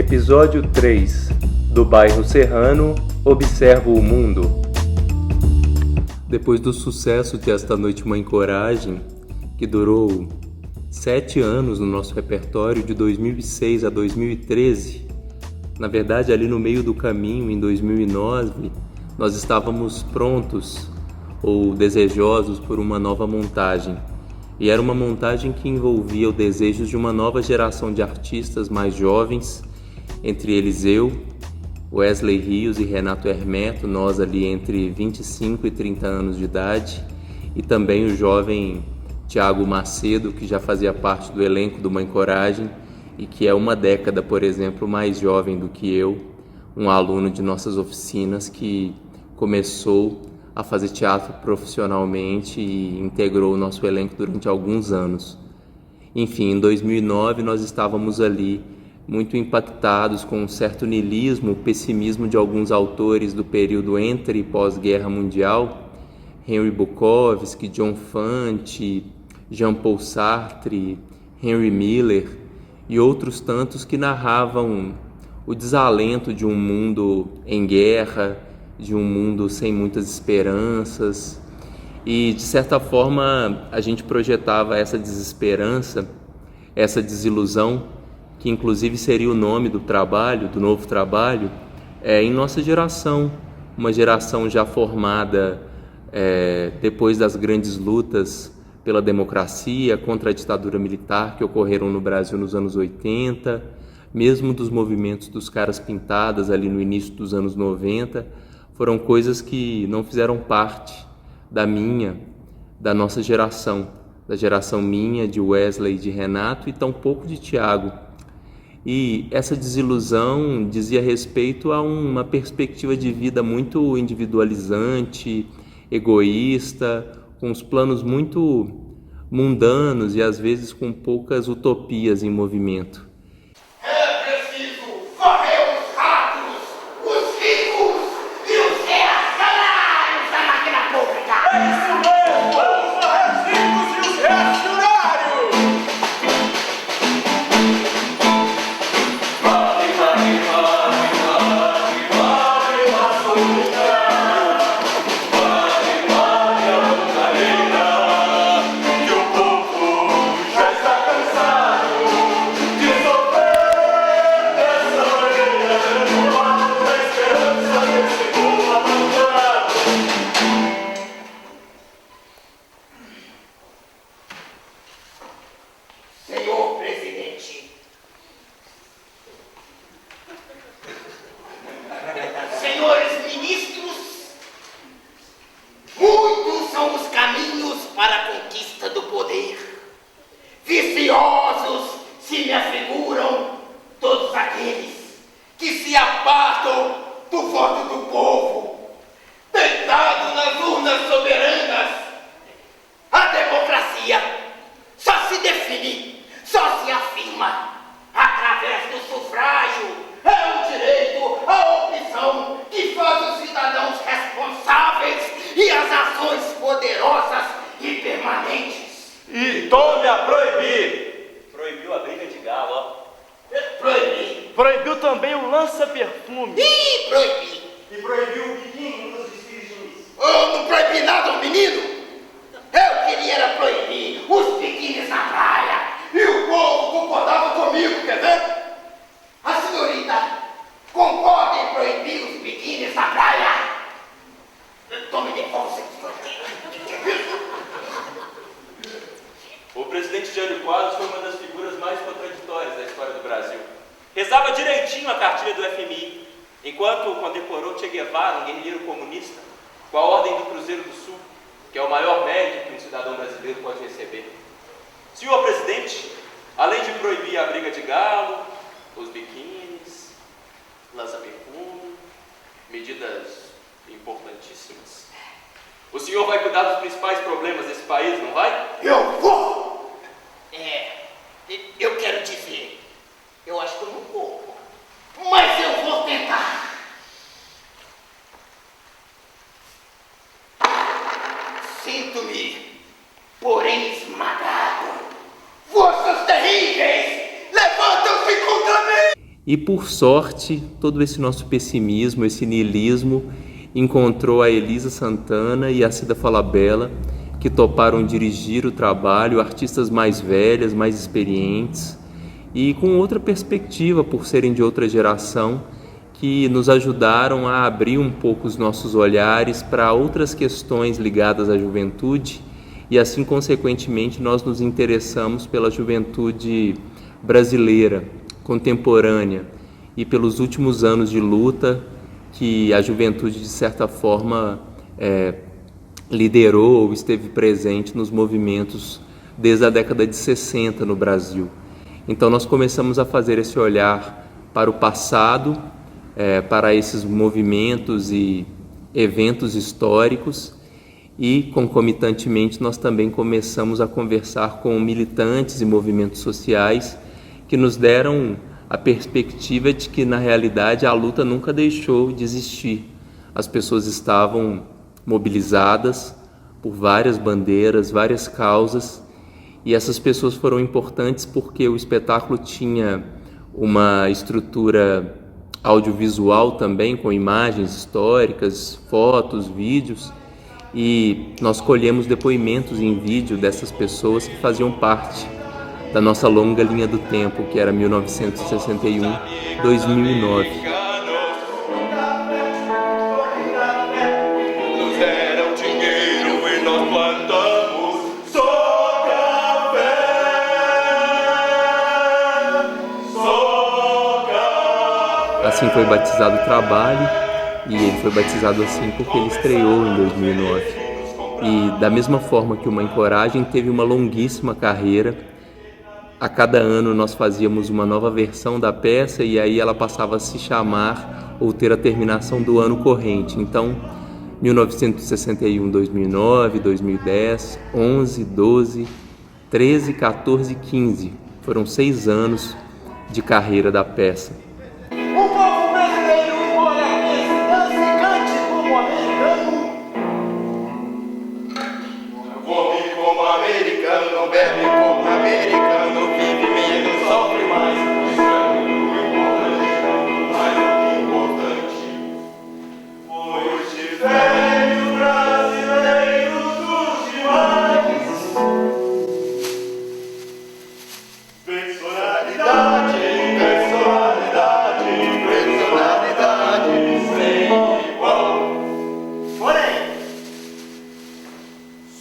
Episódio 3 do bairro Serrano, Observo o Mundo. Depois do sucesso de Esta Noite Mãe Coragem, que durou 7 anos no nosso repertório, de 2006 a 2013, na verdade ali no meio do caminho, em 2009, nós estávamos prontos ou desejosos por uma nova montagem. E era uma montagem que envolvia o desejo de uma nova geração de artistas mais jovens, entre eles eu, Wesley Rios e Renato Hermeto, nós ali entre 25 e 30 anos de idade, e também o jovem Thiago Macedo, que já fazia parte do elenco do Mãe Coragem e que é uma década, por exemplo, mais jovem do que eu, um aluno de nossas oficinas que começou a fazer teatro profissionalmente e integrou o nosso elenco durante alguns anos. Enfim, em 2009 nós estávamos ali muito impactados com um certo niilismo, pessimismo de alguns autores do período entre e pós-guerra mundial, Henry Bukowski, John Fante, Jean-Paul Sartre, Henry Miller e outros tantos que narravam o desalento de um mundo em guerra, de um mundo sem muitas esperanças. E de certa forma a gente projetava essa desesperança, essa desilusão, que inclusive seria o nome do trabalho, do novo trabalho, em nossa geração, uma geração já formada depois das grandes lutas pela democracia, contra a ditadura militar que ocorreram no Brasil nos anos 80, mesmo dos movimentos dos caras pintadas ali no início dos anos 90, foram coisas que não fizeram parte da nossa geração, da geração minha, de Wesley e de Renato, e tampouco de Thiago. E essa desilusão dizia respeito a uma perspectiva de vida muito individualizante, egoísta, com os planos muito mundanos e às vezes com poucas utopias em movimento. Viciosos se me afiguram todos aqueles que se apartam do voto do povo, deitado nas urnas soberanas. A democracia só se define, só se afirma através do sufrágio. É o direito à opção que faz os cidadãos responsáveis e as ações poderosas e permanentes. E tome a proibir! Proibiu a briga de galo, ó. Proibi. Proibiu também o lança-perfume. Ih, proibi. E proibiu o biquinho nos desfiles de Miss. Eu não proibi nada ao menino. Eu queria era proibir os biquínis na praia. E o povo concordava comigo, quer ver? A senhorita concorda em proibir os biquínis na praia? Tome de volta, O presidente Jânio Quadros foi uma das figuras mais contraditórias da história do Brasil. Rezava direitinho a cartilha do FMI, enquanto condecorou Che Guevara, um guerrilheiro comunista, com a Ordem do Cruzeiro do Sul, que é o maior mérito que um cidadão brasileiro pode receber. Senhor presidente, além de proibir a briga de galo, os biquínis, lança-perfume, medidas importantíssimas, o senhor vai cuidar dos principais problemas desse país, não vai? Eu vou! Eu quero dizer, eu acho que eu não vou, mas eu vou tentar. Sinto-me, porém esmagado. Forças terríveis levantam-se contra mim! E por sorte, todo esse nosso pessimismo, esse niilismo, encontrou a Elisa Santana e a Cida Falabella, que toparam dirigir o trabalho, artistas mais velhas, mais experientes e com outra perspectiva por serem de outra geração, que nos ajudaram a abrir um pouco os nossos olhares para outras questões ligadas à juventude e assim, consequentemente, nós nos interessamos pela juventude brasileira, contemporânea e pelos últimos anos de luta que a juventude, de certa forma, liderou ou esteve presente nos movimentos desde a década de 60 no Brasil. Então nós começamos a fazer esse olhar para o passado, para esses movimentos e eventos históricos e, concomitantemente, nós também começamos a conversar com militantes e movimentos sociais que nos deram a perspectiva de que, na realidade, a luta nunca deixou de existir. As pessoas estavam mobilizadas por várias bandeiras, várias causas, e essas pessoas foram importantes porque o espetáculo tinha uma estrutura audiovisual também, com imagens históricas, fotos, vídeos, e nós colhemos depoimentos em vídeo dessas pessoas que faziam parte da nossa longa linha do tempo, que era 1961-2009. Assim foi batizado o trabalho, e ele foi batizado assim porque ele estreou em 2009. E da mesma forma que o Uma Encoragem teve uma longuíssima carreira, a cada ano nós fazíamos uma nova versão da peça e aí ela passava a se chamar ou ter a terminação do ano corrente. Então, 1961, 2009, 2010, 11, 12, 13, 14 e 15. Foram 6 anos de carreira da peça. O povo brasileiro embora pense, dance e cante como americano. Come como americano, bebe como americano, vive menos, sofre mais. Isso é muito importante, mais do que importante. Hoje vem o brasileiro dos demais. Personalidade, personalidade sem igual. Porém,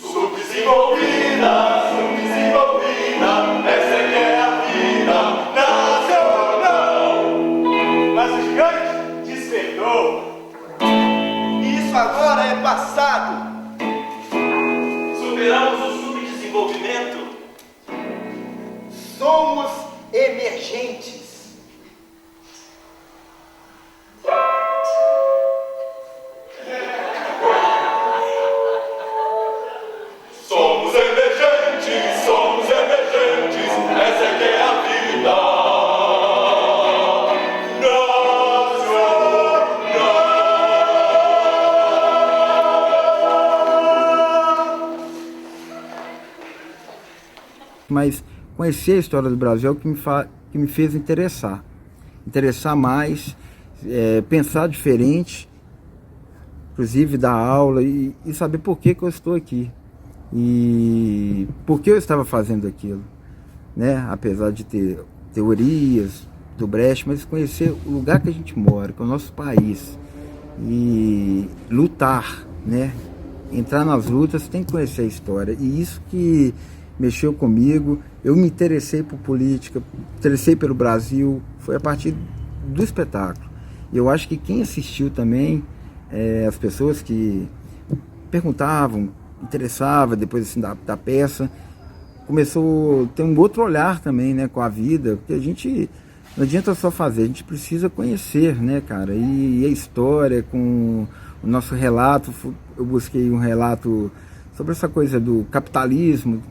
subdesenvolvida, essa é que é a vida nacional. Mas o gigante despertou. E isso agora é passado. Superamos o subdesenvolvimento. Somos emergentes. Somos emergentes, essa é que é a vida nacional. Mas conhecer a história do Brasil é o que me fez interessar mais, pensar diferente, inclusive dar aula e saber por que eu estou aqui e por que eu estava fazendo aquilo, né? Apesar de ter teorias do Brecht, mas conhecer o lugar que a gente mora, que é o nosso país, e lutar, né? Entrar nas lutas, tem que conhecer a história, e isso que mexeu comigo. Eu me interessei por política, interessei pelo Brasil, foi a partir do espetáculo. E eu acho que quem assistiu também, as pessoas que perguntavam, interessava depois assim, da peça, começou a ter um outro olhar também, né, com a vida, porque a gente não adianta só fazer, a gente precisa conhecer, né, cara, e a história com o nosso relato. Eu busquei um relato sobre essa coisa do capitalismo,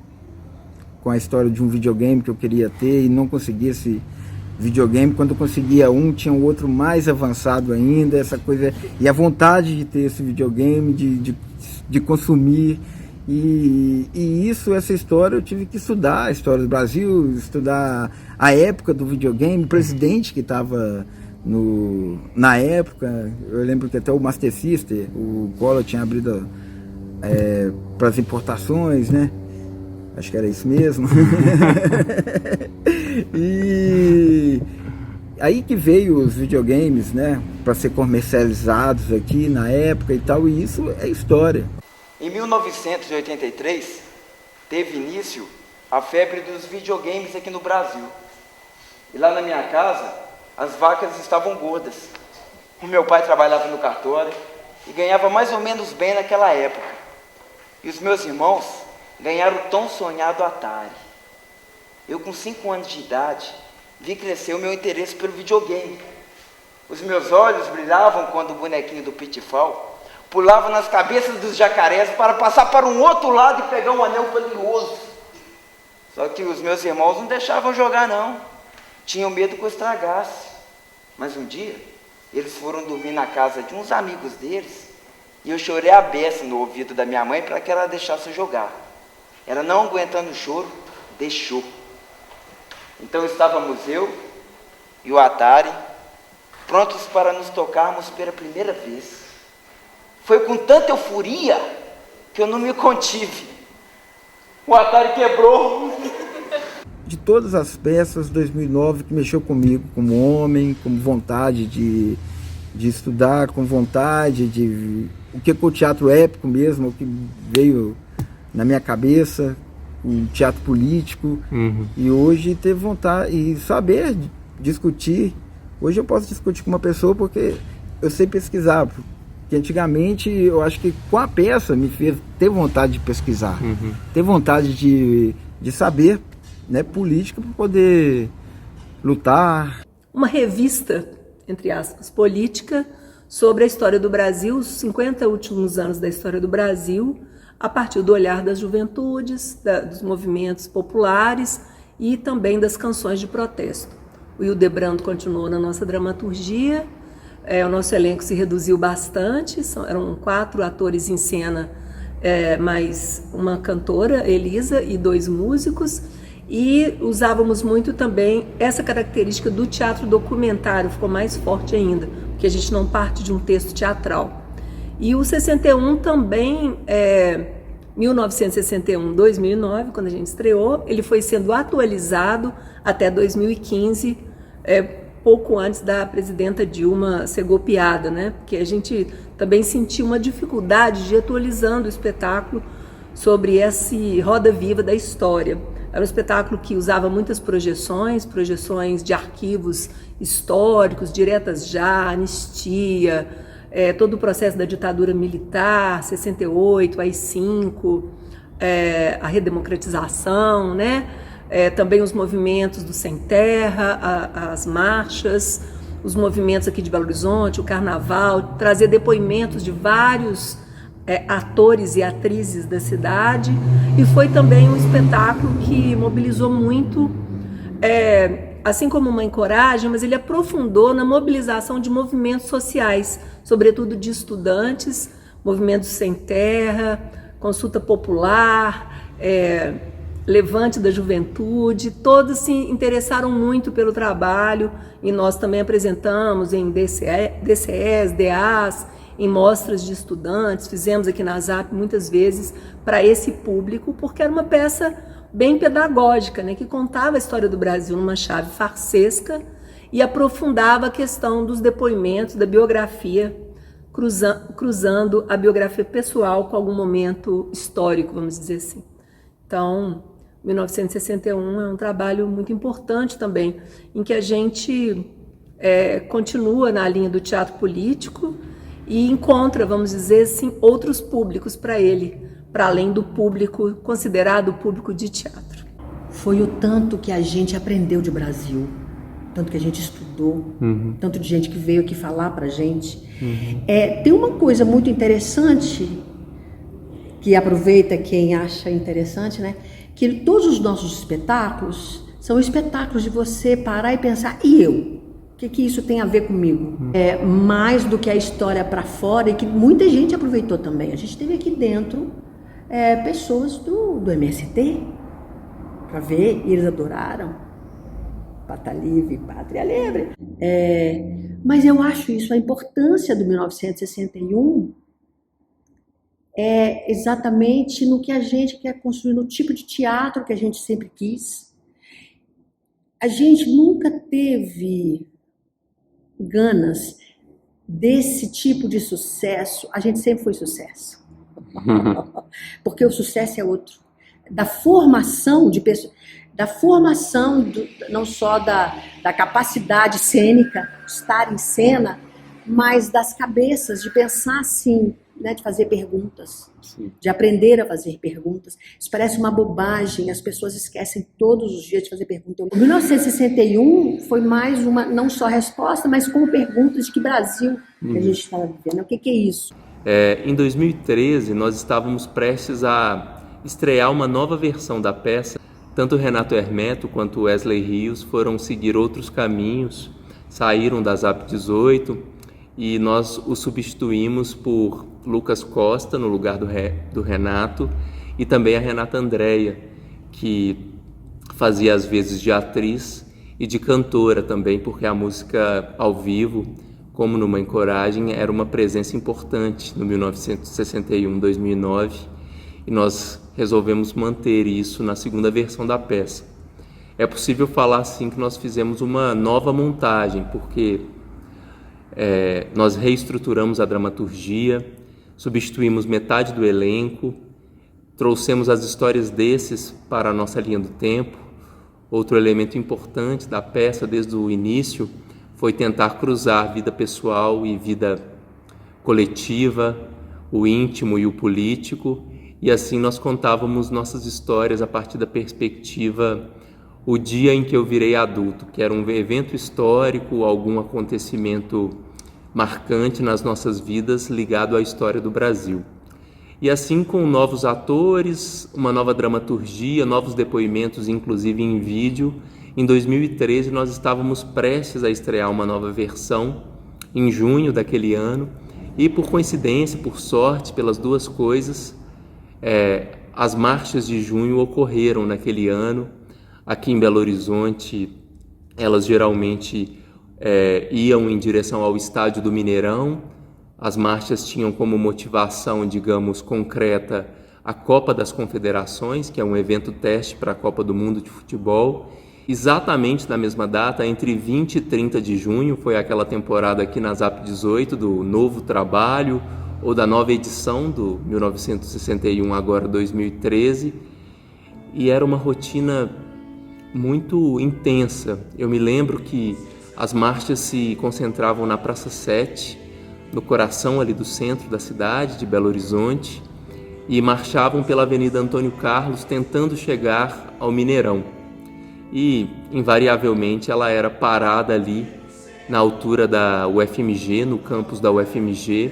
com a história de um videogame que eu queria ter e não conseguia esse videogame. Quando eu conseguia um, tinha um outro mais avançado ainda, essa coisa, e a vontade de ter esse videogame, de consumir. E essa história eu tive que estudar, a história do Brasil, estudar a época do videogame, o presidente que estava na época. Eu lembro que até o Master System, o Collor tinha abrido para as importações, né? Acho que era isso mesmo. E aí que veio os videogames, né? Para ser comercializados aqui na época e tal, e isso é história. Em 1983, teve início a febre dos videogames aqui no Brasil. E lá na minha casa, as vacas estavam gordas. O meu pai trabalhava no cartório e ganhava mais ou menos bem naquela época. E os meus irmãos ganharam o tão sonhado Atari. Eu, com 5 anos de idade, vi crescer o meu interesse pelo videogame. Os meus olhos brilhavam quando o bonequinho do Pitfall pulava nas cabeças dos jacarés para passar para um outro lado e pegar um anel valioso. Só que os meus irmãos não deixavam jogar, não. Tinham medo que eu estragasse. Mas um dia, eles foram dormir na casa de uns amigos deles e eu chorei a beça no ouvido da minha mãe para que ela deixasse eu jogar. Ela, não aguentando o choro, deixou. Então estávamos eu e o Atari prontos para nos tocarmos pela primeira vez. Foi com tanta euforia que eu não me contive. O Atari quebrou. De todas as peças, 2009 que mexeu comigo como homem, com vontade de estudar, com vontade de... O que é o teatro épico mesmo, o que veio na minha cabeça, o teatro político. E hoje ter vontade e saber discutir. Hoje eu posso discutir com uma pessoa porque eu sei pesquisar. Que antigamente eu acho que com a peça me fez ter vontade de pesquisar, ter vontade de saber, né, política para poder lutar. Uma revista, entre aspas, política sobre a história do Brasil, os 50 últimos anos da história do Brasil, a partir do olhar das juventudes, dos movimentos populares e também das canções de protesto. O Hildebrando continuou na nossa dramaturgia. O nosso elenco se reduziu bastante, eram 4 atores em cena, mais uma cantora, Elisa, e 2 músicos, e usávamos muito também essa característica do teatro documentário, ficou mais forte ainda, porque a gente não parte de um texto teatral. E o 61 também, 1961, 2009, quando a gente estreou, ele foi sendo atualizado até 2015, pouco antes da presidenta Dilma ser golpeada, né? Porque a gente também sentiu uma dificuldade de ir atualizando o espetáculo sobre esse roda viva da história. Era um espetáculo que usava muitas projeções de arquivos históricos, diretas já, anistia, todo o processo da ditadura militar, 68, AI-5, a redemocratização, né? Também os movimentos do Sem Terra, as marchas, os movimentos aqui de Belo Horizonte, o carnaval, trazer depoimentos de vários atores e atrizes da cidade, e foi também um espetáculo que mobilizou muito, assim como Mãe Coragem, mas ele aprofundou na mobilização de movimentos sociais, sobretudo de estudantes, movimentos Sem Terra, Consulta Popular, Levante da Juventude, todos se interessaram muito pelo trabalho e nós também apresentamos em DCEs, DAs, em mostras de estudantes, fizemos aqui na ZAP muitas vezes para esse público, porque era uma peça bem pedagógica, né, que contava a história do Brasil numa chave farsesca e aprofundava a questão dos depoimentos, da biografia, cruzando a biografia pessoal com algum momento histórico, vamos dizer assim. Então, 1961 é um trabalho muito importante também, em que a gente continua na linha do teatro político e encontra, vamos dizer assim, outros públicos para ele, para além do público considerado público de teatro. Foi o tanto que a gente aprendeu de Brasil, tanto que a gente estudou, tanto de gente que veio aqui falar para a gente. Tem uma coisa muito interessante, que aproveita quem acha interessante, né? Que todos os nossos espetáculos são espetáculos de você parar e pensar, e eu? O que isso tem a ver comigo? Mais do que a história para fora, e que muita gente aproveitou também. A gente teve aqui dentro pessoas do MST para ver, e eles adoraram. Pátria Livre, Pátria Livre. Mas eu acho isso, a importância do 1961 é exatamente no que a gente quer construir, no tipo de teatro que a gente sempre quis. A gente nunca teve ganas desse tipo de sucesso, a gente sempre foi sucesso. Porque o sucesso é outro. Da formação de pessoas, não só da capacidade cênica, de estar em cena, mas das cabeças, de pensar assim, né, de fazer perguntas, Sim. de aprender a fazer perguntas. Isso parece uma bobagem, as pessoas esquecem todos os dias de fazer perguntas. Em 1961 foi mais uma, não só resposta, mas como perguntas de que Brasil que a gente estava vivendo. O que é isso? Em 2013, nós estávamos prestes a estrear uma nova versão da peça. Tanto Renato Hermeto quanto Wesley Rios foram seguir outros caminhos, saíram da Zap 18 e nós o substituímos por Lucas Costa no lugar do Renato e também a Renata Andréia, que fazia às vezes de atriz e de cantora também, porque a música ao vivo, como no Mãe Coragem, era uma presença importante no 1961, 2009, e nós resolvemos manter isso na segunda versão da peça. É possível falar assim que nós fizemos uma nova montagem, porque nós reestruturamos a dramaturgia, substituímos metade do elenco, trouxemos as histórias desses para a nossa linha do tempo. Outro elemento importante da peça desde o início foi tentar cruzar vida pessoal e vida coletiva, o íntimo e o político, e assim nós contávamos nossas histórias a partir da perspectiva o dia em que eu virei adulto, que era um evento histórico, algum acontecimento marcante nas nossas vidas ligado à história do Brasil. E assim, com novos atores, uma nova dramaturgia, novos depoimentos, inclusive em vídeo, em 2013 nós estávamos prestes a estrear uma nova versão, em junho daquele ano, e por coincidência, por sorte, pelas duas coisas, as marchas de junho ocorreram naquele ano. Aqui em Belo Horizonte, elas geralmente iam em direção ao estádio do Mineirão. As marchas tinham como motivação, digamos, concreta a Copa das Confederações, que é um evento teste para a Copa do Mundo de futebol. Exatamente na mesma data, entre 20 e 30 de junho, foi aquela temporada aqui na Zap 18 do Novo Trabalho, ou da nova edição do 1961, agora 2013. E era uma rotina muito intensa. Eu me lembro que as marchas se concentravam na Praça 7, no coração ali do centro da cidade de Belo Horizonte, e marchavam pela Avenida Antônio Carlos tentando chegar ao Mineirão. E invariavelmente ela era parada ali na altura da UFMG, no campus da UFMG,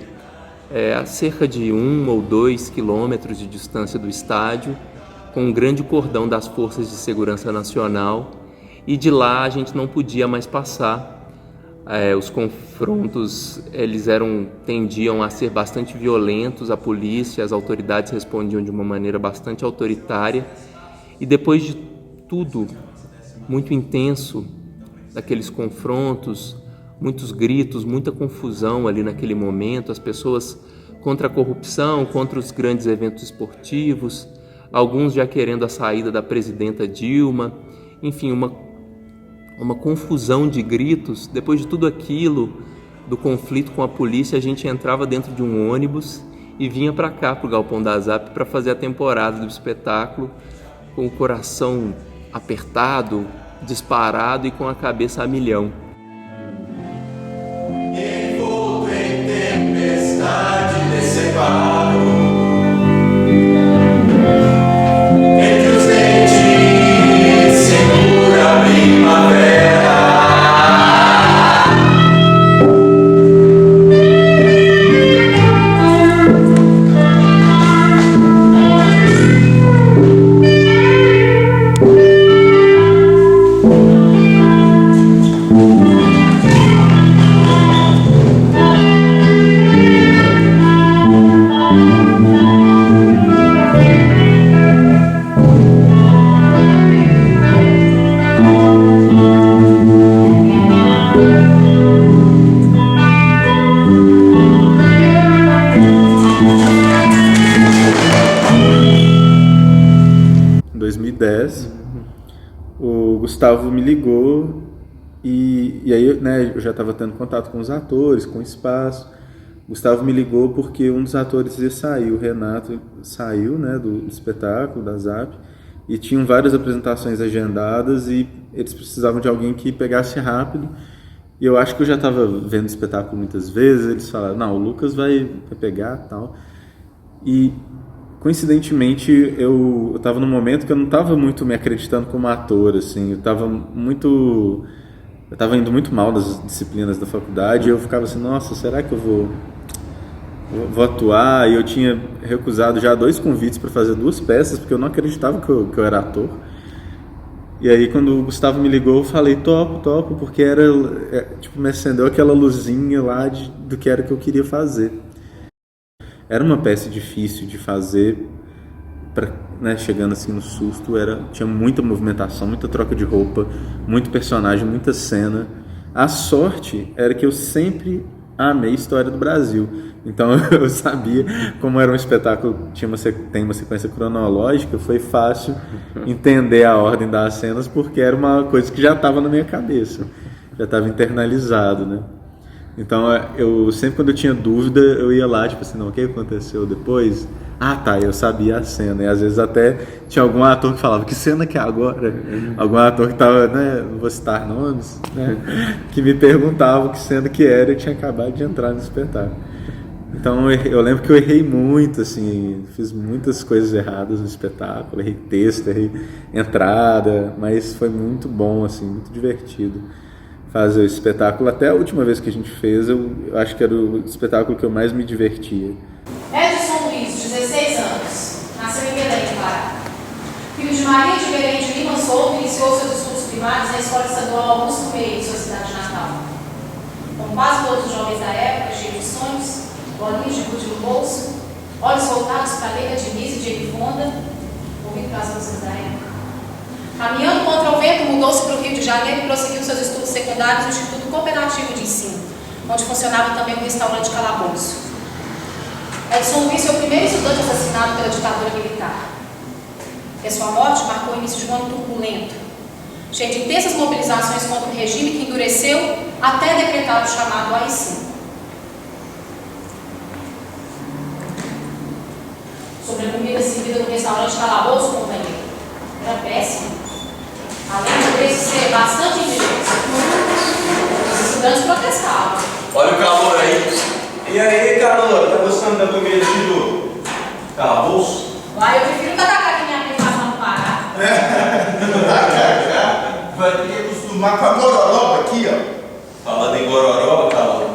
a cerca de 1 ou 2 quilômetros de distância do estádio, com um grande cordão das Forças de Segurança Nacional, e de lá a gente não podia mais passar. Os confrontos tendiam a ser bastante violentos, a polícia, as autoridades respondiam de uma maneira bastante autoritária, e depois de tudo muito intenso, daqueles confrontos, muitos gritos, muita confusão ali naquele momento, as pessoas contra a corrupção, contra os grandes eventos esportivos, alguns já querendo a saída da presidenta Dilma, enfim, uma confusão de gritos. Depois de tudo aquilo, do conflito com a polícia, a gente entrava dentro de um ônibus e vinha para cá, para o Galpão da Zap, para fazer a temporada do espetáculo, com o coração apertado, disparado e com a cabeça a milhão. Envolto em tempestade decepado, entre os dentes segura a primavera. o Gustavo me ligou e aí, né, eu já estava tendo contato com os atores, com o espaço. O Gustavo me ligou porque um dos atores ia sair, o Renato saiu, né, do espetáculo, da ZAP, e tinham várias apresentações agendadas e eles precisavam de alguém que pegasse rápido. E eu acho que eu já estava vendo o espetáculo muitas vezes, eles falaram, não, o Lucas vai pegar e tal. E, coincidentemente, eu estava num momento que eu não estava muito me acreditando como ator, assim, eu estava indo muito mal nas disciplinas da faculdade, e eu ficava assim, nossa, será que eu vou atuar? E eu tinha recusado já 2 convites para fazer 2 peças, porque eu não acreditava que eu era ator. E aí, quando o Gustavo me ligou, eu falei, topo, porque tipo, me acendeu aquela luzinha lá do que era que eu queria fazer. Era uma peça difícil de fazer, né, chegando assim no susto, tinha muita movimentação, muita troca de roupa, muito personagem, muita cena. A sorte era que eu sempre amei História do Brasil, então eu sabia como era um espetáculo, tem uma sequência cronológica, foi fácil entender a ordem das cenas, porque era uma coisa que já estava na minha cabeça, já estava internalizado, né? Então, eu sempre quando eu tinha dúvida, eu ia lá, tipo assim, não, o que aconteceu depois? Ah, tá, eu sabia a cena. E às vezes até tinha algum ator que falava, que cena que é agora? Algum ator que tava, né, não vou citar nomes, né, que me perguntava que cena que era, eu tinha acabado de entrar no espetáculo. Então, eu lembro que eu errei muito, assim, fiz muitas coisas erradas no espetáculo, errei texto, errei entrada, mas foi muito bom, assim, muito divertido fazer o espetáculo. Até a última vez que a gente fez, eu acho que era o espetáculo que eu mais me divertia. Edson Luiz, 16 anos, nasceu em Belém, Pará. Filho de Maria de Belém de Lima Souto, iniciou seus estudos primários na Escola Estadual Augusto Pereira, sua cidade natal. Como quase todos os jovens da época, cheios de sonhos, bolinhas de gude no bolso, olhos voltados para a Leila Diniz e Diego Fonda, ouvindo para as músicas da época. Caminhando contra o vento, mudou-se para o Rio de Janeiro e prosseguiu seus estudos secundários no Instituto Cooperativo de Ensino, onde funcionava também o restaurante Calabouço. Edson Luiz foi o primeiro estudante assassinado pela ditadura militar. E a sua morte marcou o início de um ano turbulento, cheio de intensas mobilizações contra o regime que endureceu até decretar o chamado AI-5. Sobre a comida servida no restaurante Calabouço, companheiro, era péssimo. Além de preço ser bastante indigente, os estudantes protestavam. Olha o calor aí. E aí, calor, tá gostando da comida aqui do calabouço? Lá eu prefiro tatacar que minha mãe faz no Pará. Vai ter que acostumar com a gororoba aqui, ó. Falando em gororoba, calor.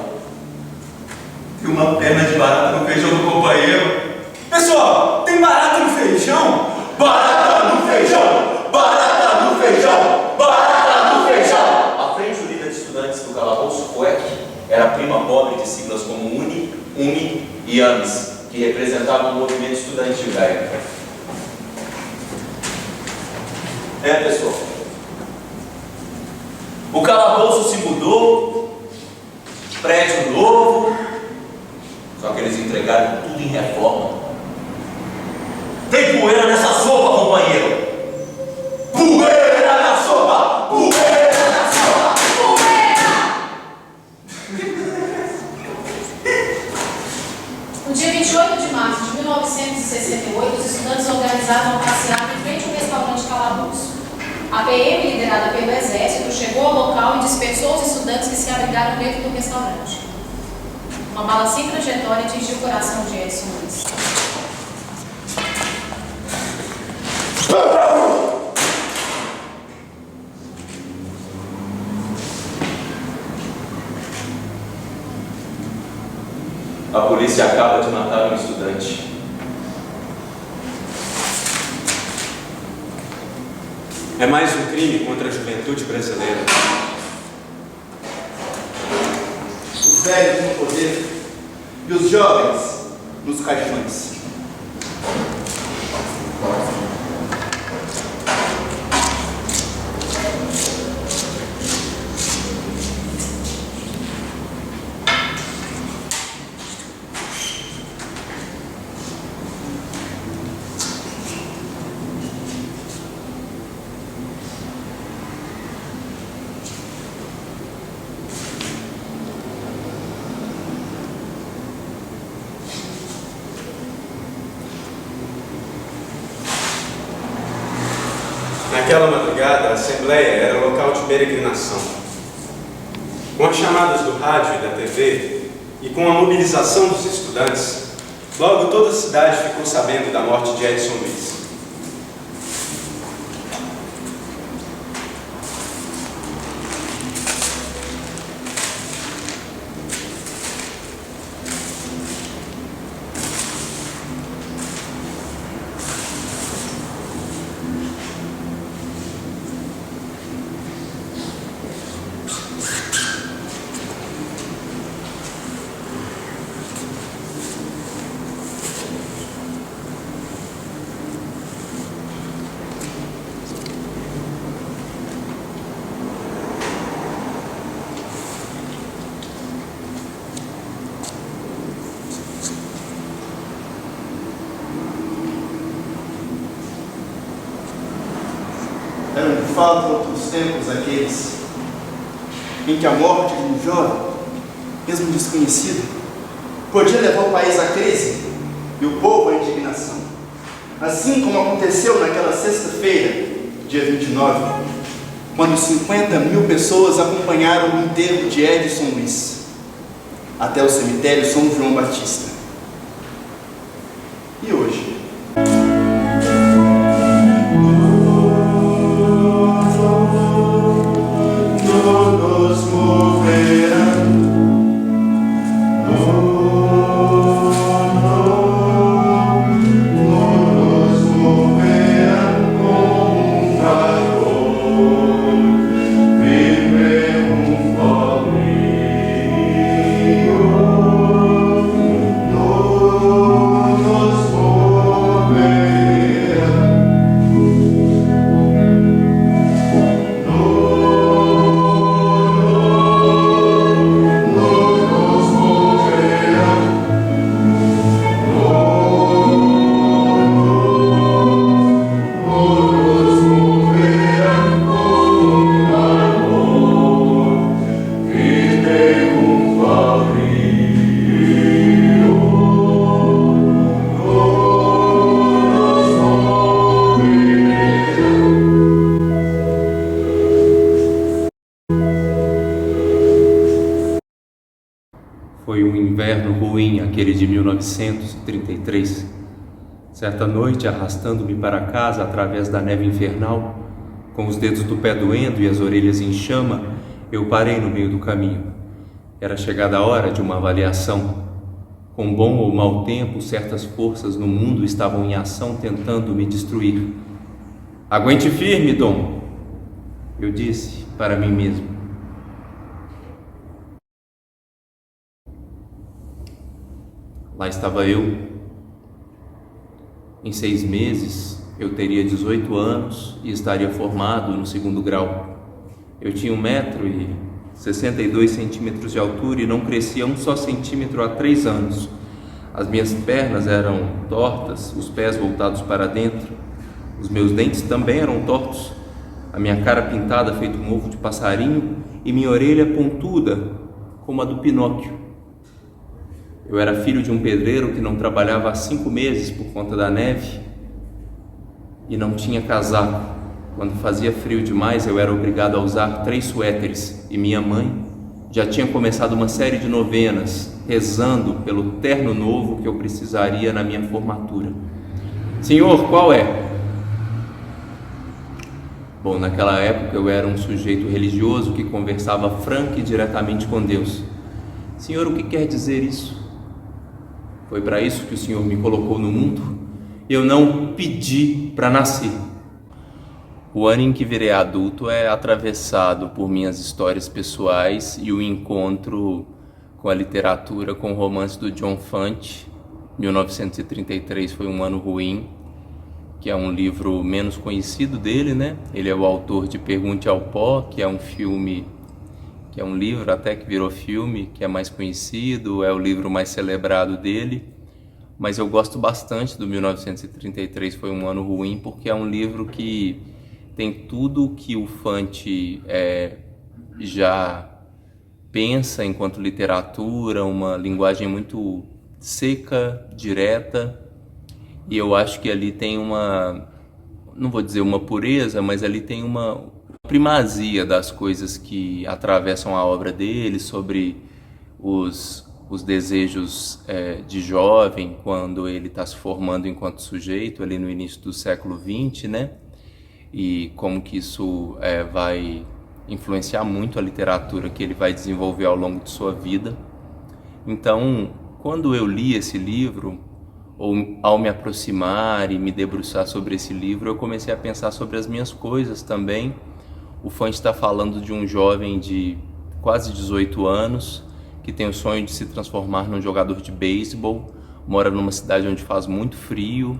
Tem uma perna de barata no feijão do companheiro. Pessoal, tem barata no feijão? Barata no feijão! Barata no feijão! Barata no feijão! A frente unida de estudantes do Calabouço FUEC era a prima pobre de siglas como UNI, UMI e AMES, que representavam o movimento estudantil da época. Pessoal, o Calabouço se mudou, prédio novo, só que eles entregaram tudo em reforma. Tem poeira nessa sopa, companheiro! Poeira na sopa! Poeira na sopa! No dia 28 de março de 1968, os estudantes organizaram uma passeata em frente ao restaurante Calabouço. A PM, liderada pelo Exército, chegou ao local e dispersou os estudantes que se abrigaram dentro do restaurante. Uma bala sem trajetória atingiu o coração de Edson Luiz. A polícia acaba de matar um estudante. É mais um crime contra a juventude brasileira. Os velhos no poder e os jovens nos caixões. Naquela madrugada, a Assembleia era local de peregrinação. Com as chamadas do rádio e da TV, e com a mobilização dos estudantes, logo toda a cidade ficou sabendo da morte de Edson Luiz. Eram de fato outros tempos aqueles em que a morte de um jovem, mesmo desconhecido, podia levar o país à crise e o povo à indignação. Assim como aconteceu naquela sexta-feira, dia 29, quando 50.000 pessoas acompanharam o enterro de Edson Luiz até o cemitério São João Batista. E hoje? Foi um inverno ruim, aquele de 1933. Certa noite, arrastando-me para casa através da neve infernal, com os dedos do pé doendo e as orelhas em chama, eu parei no meio do caminho. Era chegada a hora de uma avaliação. Com bom ou mau tempo, certas forças no mundo estavam em ação tentando me destruir. Aguente firme, Dom, eu disse para mim mesmo. Lá estava eu. Em 6 meses, eu teria 18 anos e estaria formado no 2º grau. Eu tinha 1,62 m de altura e não crescia 1 só centímetro há 3 anos. As minhas pernas eram tortas, os pés voltados para dentro. Os meus dentes também eram tortos. A minha cara pintada feito um ovo de passarinho e minha orelha pontuda, como a do Pinóquio. Eu era filho de um pedreiro que não trabalhava há 5 meses por conta da neve e não tinha casaco. Quando fazia frio demais, eu era obrigado a usar 3 suéteres e minha mãe já tinha começado uma série de novenas, rezando pelo terno novo que eu precisaria na minha formatura. Senhor, qual é? Bom, naquela época eu era um sujeito religioso que conversava franca e diretamente com Deus. Senhor, o que quer dizer isso? Foi para isso que o Senhor me colocou no mundo? Eu não pedi para nascer. O ano em que virei adulto é atravessado por minhas histórias pessoais e o encontro com a literatura, com o romance do John Fante. 1933 foi um ano ruim, que é um livro menos conhecido dele, né? Ele é o autor de Pergunte ao Pó, que é um filme, que é um livro até que virou filme, que é mais conhecido, é o livro mais celebrado dele. Mas eu gosto bastante do 1933 foi um ano ruim, porque é um livro que tem tudo que o Fante já pensa enquanto literatura, uma linguagem muito seca, direta, e eu acho que ali tem uma não vou dizer uma pureza, mas ali tem uma primazia das coisas que atravessam a obra dele, sobre os desejos de jovem, quando ele está se formando enquanto sujeito, ali no início do século XX, né? E como que isso vai influenciar muito a literatura que ele vai desenvolver ao longo de sua vida. Então, quando eu li esse livro, ou ao me aproximar e me debruçar sobre esse livro, eu comecei a pensar sobre as minhas coisas também. O Fante está falando de um jovem de quase 18 anos, que tem o sonho de se transformar num jogador de beisebol, mora numa cidade onde faz muito frio,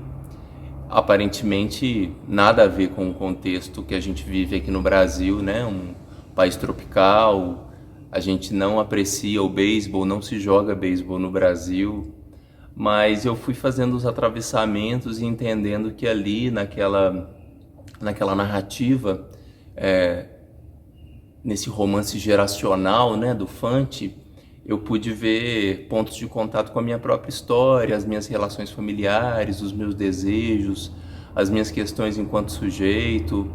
aparentemente nada a ver com o contexto que a gente vive aqui no Brasil, né? Um país tropical, a gente não aprecia o beisebol, não se joga beisebol no Brasil, mas eu fui fazendo os atravessamentos e entendendo que ali, naquela narrativa, nesse romance geracional, né, do Fante, eu pude ver pontos de contato com a minha própria história, as minhas relações familiares, os meus desejos, as minhas questões enquanto sujeito.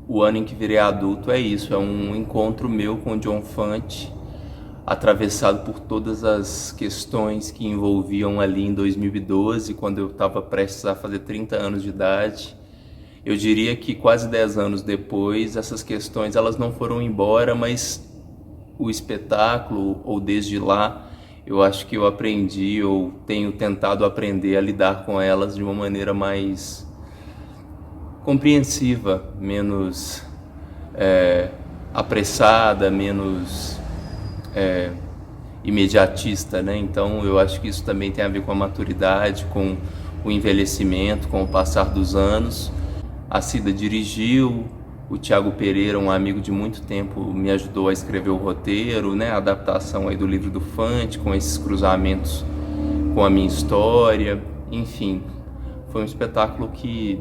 O Ano em que Virei Adulto é isso, é um encontro meu com o John Fante, atravessado por todas as questões que envolviam ali em 2012, quando eu estava prestes a fazer 30 anos de idade. Eu diria que quase 10 anos depois, essas questões elas não foram embora, mas o espetáculo, ou desde lá, eu acho que eu aprendi, ou tenho tentado aprender a lidar com elas de uma maneira mais compreensiva, menos apressada, menos imediatista, né? Então eu acho que isso também tem a ver com a maturidade, com o envelhecimento, com o passar dos anos. A Cida dirigiu, o Thiago Pereira, um amigo de muito tempo, me ajudou a escrever o roteiro, né? A adaptação aí do livro do Fante, com esses cruzamentos com a minha história, enfim, foi um espetáculo que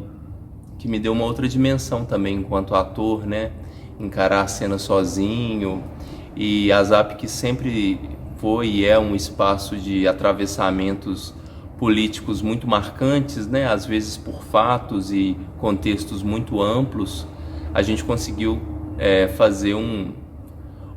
me deu uma outra dimensão também enquanto ator, né? Encarar a cena sozinho, e a ZAP, que sempre foi e é um espaço de atravessamentos políticos muito marcantes, né? Às vezes por fatos e contextos muito amplos, a gente conseguiu fazer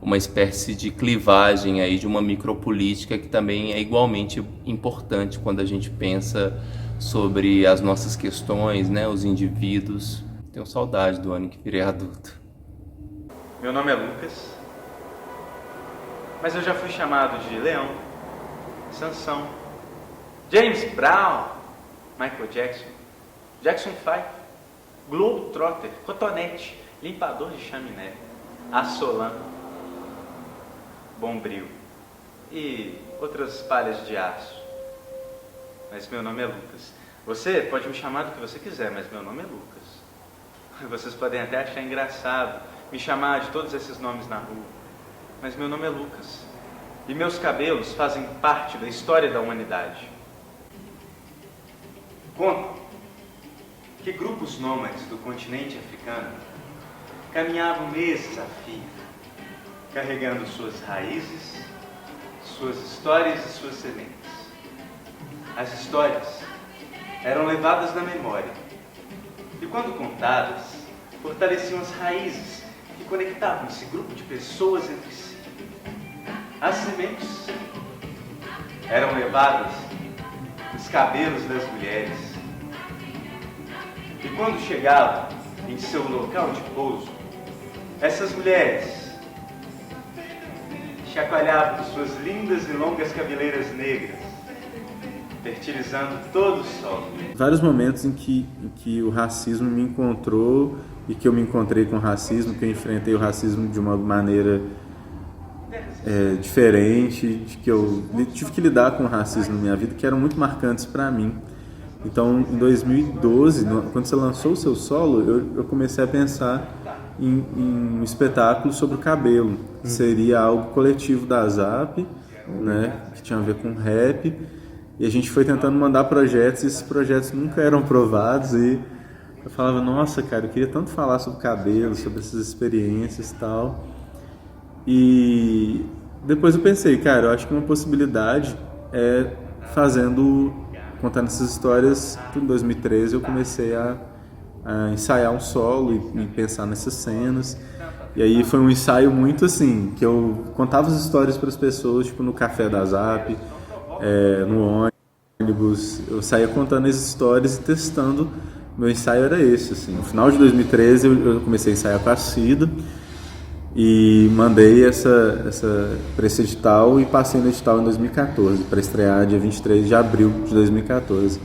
uma espécie de clivagem aí de uma micropolítica que também é igualmente importante quando a gente pensa sobre as nossas questões, né? Os indivíduos. Tenho saudade do Ano em que Virei Adulto. Meu nome é Lucas, mas eu já fui chamado de Leão, Sansão, James Brown, Michael Jackson, Jackson 5, Globetrotter, Cotonete, Limpador de Chaminé, Assolan, Bombril e outras palhas de aço. Mas meu nome é Lucas. Você pode me chamar do que você quiser, mas meu nome é Lucas. Vocês podem até achar engraçado me chamar de todos esses nomes na rua, mas meu nome é Lucas. E meus cabelos fazem parte da história da humanidade. Conto que grupos nômades do continente africano caminhavam meses a fio, carregando suas raízes, suas histórias e suas sementes. As histórias eram levadas na memória e, quando contadas, fortaleciam as raízes que conectavam esse grupo de pessoas entre si. As sementes eram levadas nos cabelos das mulheres e, quando chegavam em seu local de pouso, essas mulheres chacoalhavam suas lindas e longas cabeleiras negras, fertilizando todo o solo. Vários momentos em que o racismo me encontrou e que eu me encontrei com o racismo, que eu enfrentei o racismo de uma maneira diferente, de que eu tive que lidar com o racismo na minha vida, que eram muito marcantes para mim. Então, em 2012, quando você lançou o seu solo, eu comecei a pensar em um espetáculo sobre o cabelo. Seria algo coletivo da ZAP, né, que tinha a ver com rap. E a gente foi tentando mandar projetos, e esses projetos nunca eram aprovados. E eu falava, nossa, cara, eu queria tanto falar sobre cabelo, sobre essas experiências e tal. E depois eu pensei, cara, eu acho que uma possibilidade é contando essas histórias. Em 2013 eu comecei a a ensaiar um solo e pensar nessas cenas. E aí foi um ensaio muito assim, que eu contava as histórias para as pessoas, tipo no café da Zap, no ônibus, eu saía contando as histórias e testando. Meu ensaio era esse, assim. No final de 2013 eu comecei a ensaiar com a Cida e mandei essa para esse edital e passei no edital em 2014, para estrear dia 23 de abril de 2014.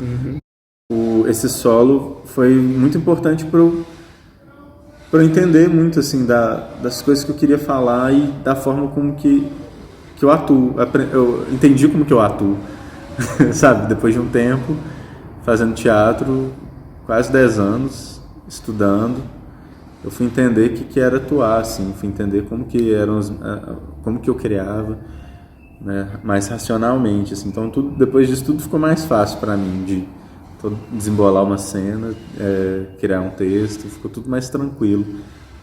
Esse solo foi muito importante para eu entender muito assim das coisas que eu queria falar e da forma como que eu atuo. Eu entendi como que eu atuo, sabe? Depois de um tempo fazendo teatro, quase 10 anos estudando, eu fui entender o que era atuar, assim, fui entender como que eu criava, né, mais racionalmente, assim. Então depois disso tudo ficou mais fácil para mim de desembolar uma cena, criar um texto, ficou tudo mais tranquilo.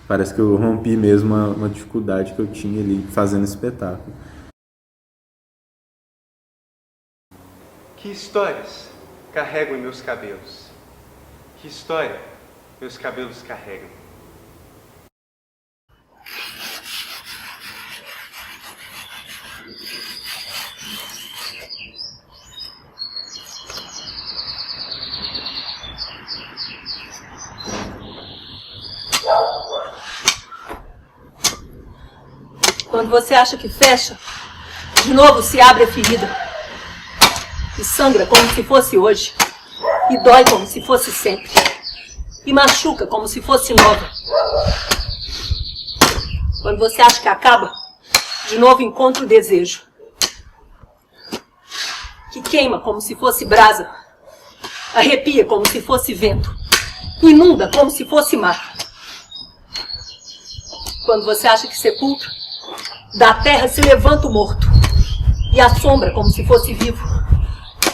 Parece que eu rompi mesmo uma dificuldade que eu tinha ali fazendo espetáculo. Que histórias carrego em meus cabelos? Que história meus cabelos carregam? Quando você acha que fecha, de novo se abre a ferida. E sangra como se fosse hoje. E dói como se fosse sempre. E machuca como se fosse nova. Quando você acha que acaba, de novo encontra o desejo. Que queima como se fosse brasa. Arrepia como se fosse vento. Inunda como se fosse mar. Quando você acha que sepulta, da terra se levanta o morto. E assombra como se fosse vivo.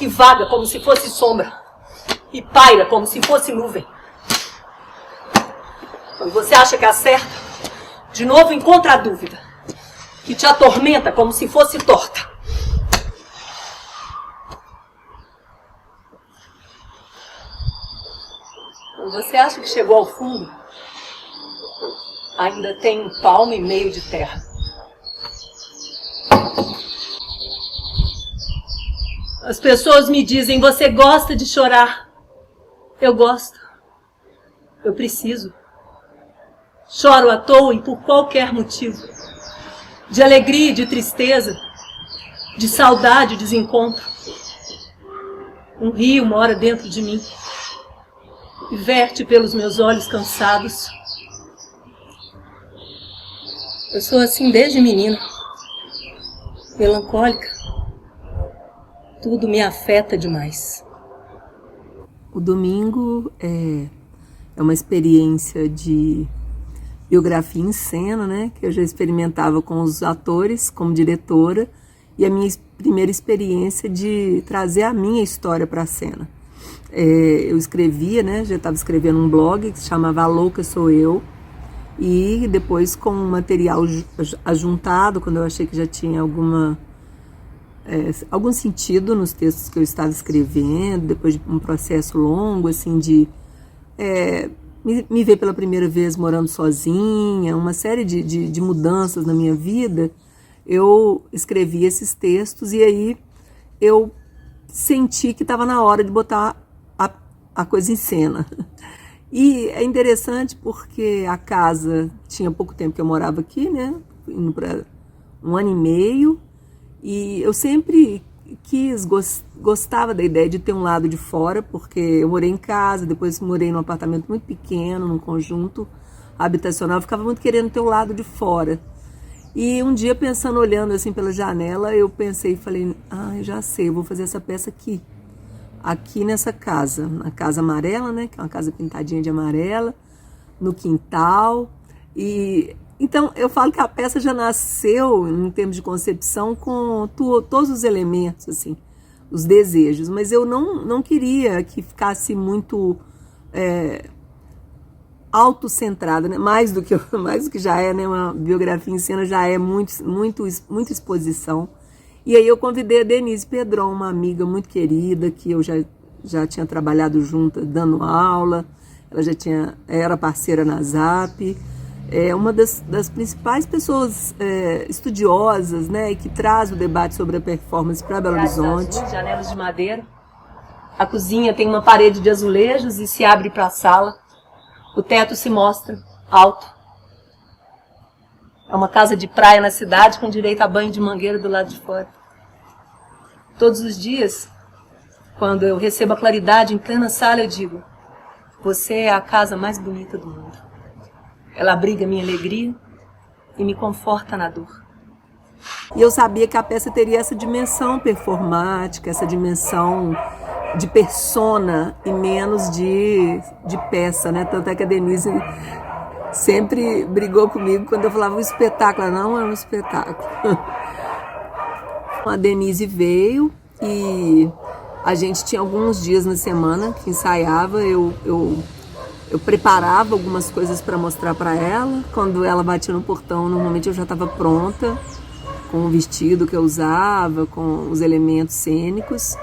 E vaga como se fosse sombra. E paira como se fosse nuvem. Quando você acha que acerta, de novo encontra a dúvida, que te atormenta como se fosse torta. Quando você acha que chegou ao fundo, ainda tem 1,5 palmo de terra. As pessoas me dizem, você gosta de chorar? Eu gosto. Eu preciso. Choro à toa e por qualquer motivo. De alegria e de tristeza. De saudade e desencontro. Um rio mora dentro de mim. E verte pelos meus olhos cansados. Eu sou assim desde menina. Melancólica. Tudo me afeta demais. O domingo é uma experiência de biografia em cena, né? Que eu já experimentava com os atores, como diretora, e a minha primeira experiência de trazer a minha história para a cena. Eu escrevia, né? Já estava escrevendo um blog que se chamava A Louca Sou Eu, e depois com um material ajuntado, quando eu achei que já tinha algum sentido nos textos que eu estava escrevendo, depois de um processo longo, assim, de me ver pela primeira vez morando sozinha, uma série de mudanças na minha vida, eu escrevi esses textos e aí eu senti que estava na hora de botar a coisa em cena. E é interessante porque a casa, tinha pouco tempo que eu morava aqui, né, indo para 1 ano e meio, e eu sempre gostava da ideia de ter um lado de fora, porque eu morei em casa, depois morei num apartamento muito pequeno, num conjunto habitacional, eu ficava muito querendo ter um lado de fora. E um dia, pensando, olhando assim pela janela, eu pensei e falei, eu já sei, eu vou fazer essa peça aqui nessa casa, na Casa Amarela, né, que é uma casa pintadinha de amarela, no quintal. E então eu falo que a peça já nasceu, em termos de concepção, com todos os elementos, assim, os desejos, mas eu não queria que ficasse muito autocentrada, né? mais do que já é, né? Uma biografia em cena já é muita exposição. E aí eu convidei a Denise Pedron, uma amiga muito querida, que eu já tinha trabalhado junto, dando aula. ela já era parceira na ZAP, é uma das principais pessoas estudiosas, né, e que traz o debate sobre a performance para Belo Horizonte. Janelas de madeira. A cozinha tem uma parede de azulejos e se abre para a sala. O teto se mostra alto. É uma casa de praia na cidade com direito a banho de mangueira do lado de fora. Todos os dias, quando eu recebo a claridade em plena sala, eu digo: você é a casa mais bonita do mundo. Ela abriga minha alegria e me conforta na dor. E eu sabia que a peça teria essa dimensão performática, essa dimensão de persona e menos de peça, né? Tanto é que a Denise sempre brigou comigo quando eu falava um espetáculo. Ela não é um espetáculo. A Denise veio e a gente tinha alguns dias na semana que ensaiava. Eu preparava algumas coisas para mostrar para ela. Quando ela batia no portão, normalmente eu já estava pronta, com o vestido que eu usava, com os elementos cênicos.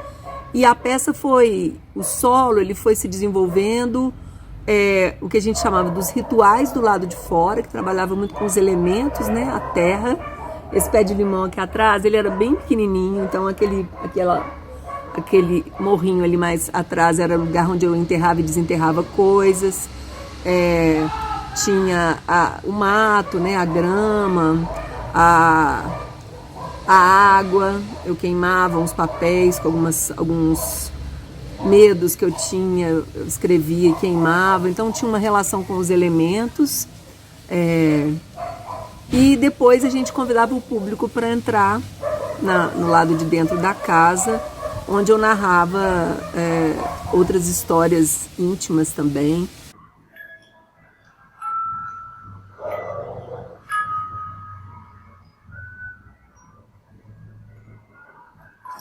E a peça o solo, ele foi se desenvolvendo, o que a gente chamava dos rituais do lado de fora, que trabalhava muito com os elementos, né, a terra. Esse pé de limão aqui atrás, ele era bem pequenininho, então aquele morrinho ali mais atrás era o lugar onde eu enterrava e desenterrava coisas. Tinha o mato, né, a grama, a água, eu queimava uns papéis com alguns medos que eu tinha, eu escrevia e queimava, então tinha uma relação com os elementos. E depois a gente convidava o público para entrar no lado de dentro da casa, onde eu narrava outras histórias íntimas também.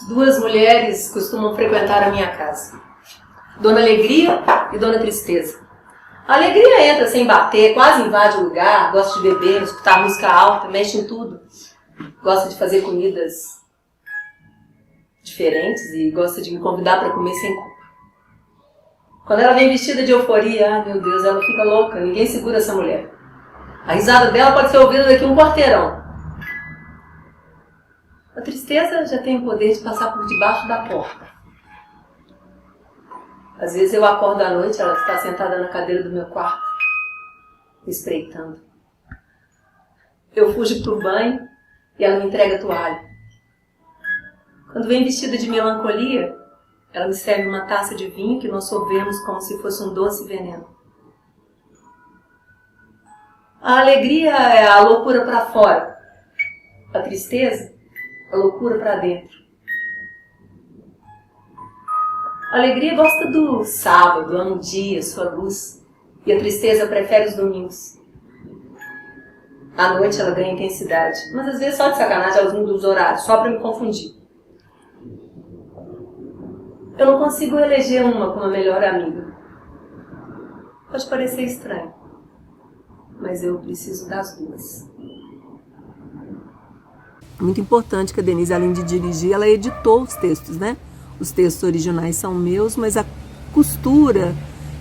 Duas mulheres costumam frequentar a minha casa: Dona Alegria e Dona Tristeza. A Alegria entra sem bater, quase invade o lugar, gosta de beber, escutar música alta, mexe em tudo. Gosta de fazer comidas diferentes e gosta de me convidar para comer sem culpa. Quando ela vem vestida de euforia, meu Deus, ela fica louca, ninguém segura essa mulher. A risada dela pode ser ouvida daqui a um quarteirão. A Tristeza já tem o poder de passar por debaixo da porta. Às vezes eu acordo à noite, ela está sentada na cadeira do meu quarto, me espreitando. Eu fujo para o banho e ela me entrega a toalha. Quando vem vestida de melancolia, ela me serve uma taça de vinho que nós sorvemos como se fosse um doce veneno. A alegria é a loucura para fora. A tristeza, a loucura para dentro. A alegria gosta do sábado, ama o dia, sua luz. E a tristeza prefere os domingos. À noite ela ganha intensidade, mas às vezes só de sacanagem ela muda os horários, só para me confundir. Eu não consigo eleger uma como a melhor amiga. Pode parecer estranho, mas eu preciso das duas. Muito importante que a Denise, além de dirigir, ela editou os textos, né? Os textos originais são meus, mas a costura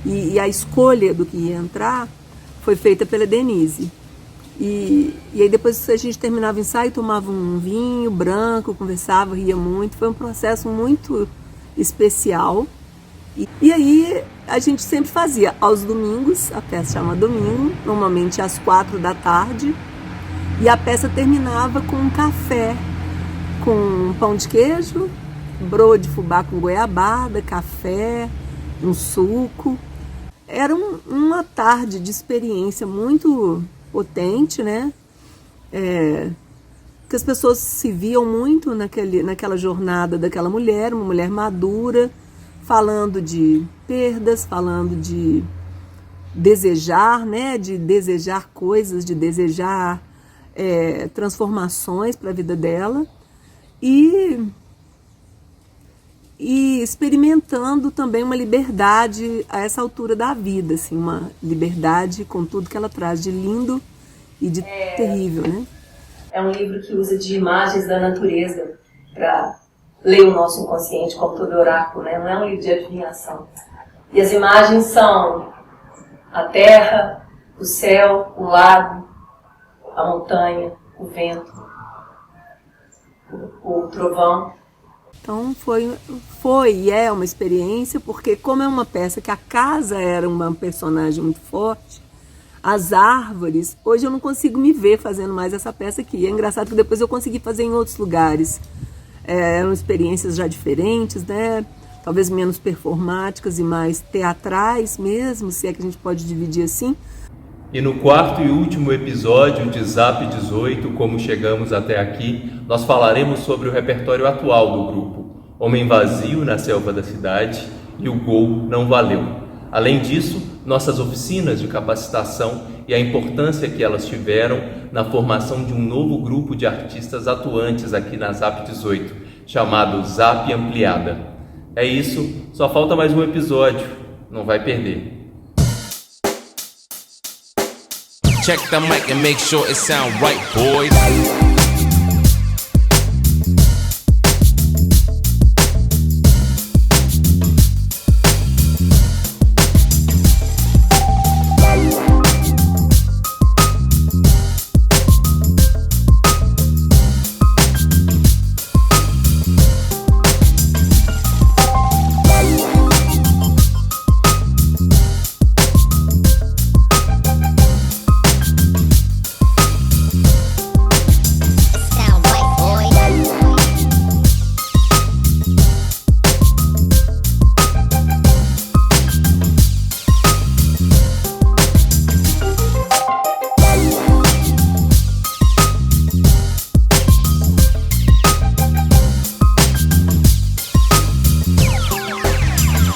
e a escolha do que ia entrar foi feita pela Denise. E aí depois a gente terminava o ensaio, tomava um vinho branco, conversava, ria muito. Foi um processo muito especial. E aí a gente sempre fazia aos domingos, a peça chama Domingo, normalmente às 16h. E a peça terminava com um café, com um pão de queijo, broa de fubá com goiabada, café, um suco. Era uma tarde de experiência muito potente, né? Que as pessoas se viam muito naquela jornada daquela mulher, uma mulher madura, falando de perdas, falando de desejar, né? De desejar coisas, de desejar transformações para a vida dela e experimentando também uma liberdade a essa altura da vida, assim, uma liberdade com tudo que ela traz de lindo e de terrível, né? É um livro que usa de imagens da natureza para ler o nosso inconsciente, como todo oráculo, né? Não é um livro de adivinhação. E as imagens são a terra, o céu, o lago, a montanha, o vento, o trovão. Então foi e é uma experiência, porque como é uma peça que a casa era uma personagem muito forte, as árvores, hoje eu não consigo me ver fazendo mais essa peça aqui. É engraçado que depois eu consegui fazer em outros lugares. Eram experiências já diferentes, né? Talvez menos performáticas e mais teatrais mesmo, se é que a gente pode dividir assim. E no quarto e último episódio de Zap 18, como chegamos até aqui, nós falaremos sobre o repertório atual do grupo, Homem Vazio na Selva da Cidade e O Gol Não Valeu. Além disso, nossas oficinas de capacitação e a importância que elas tiveram na formação de um novo grupo de artistas atuantes aqui na Zap 18, chamado Zap Ampliada. É isso, só falta mais um episódio, não vai perder. Check the mic and make sure it sound right, boys.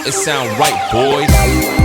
It sound right, boys.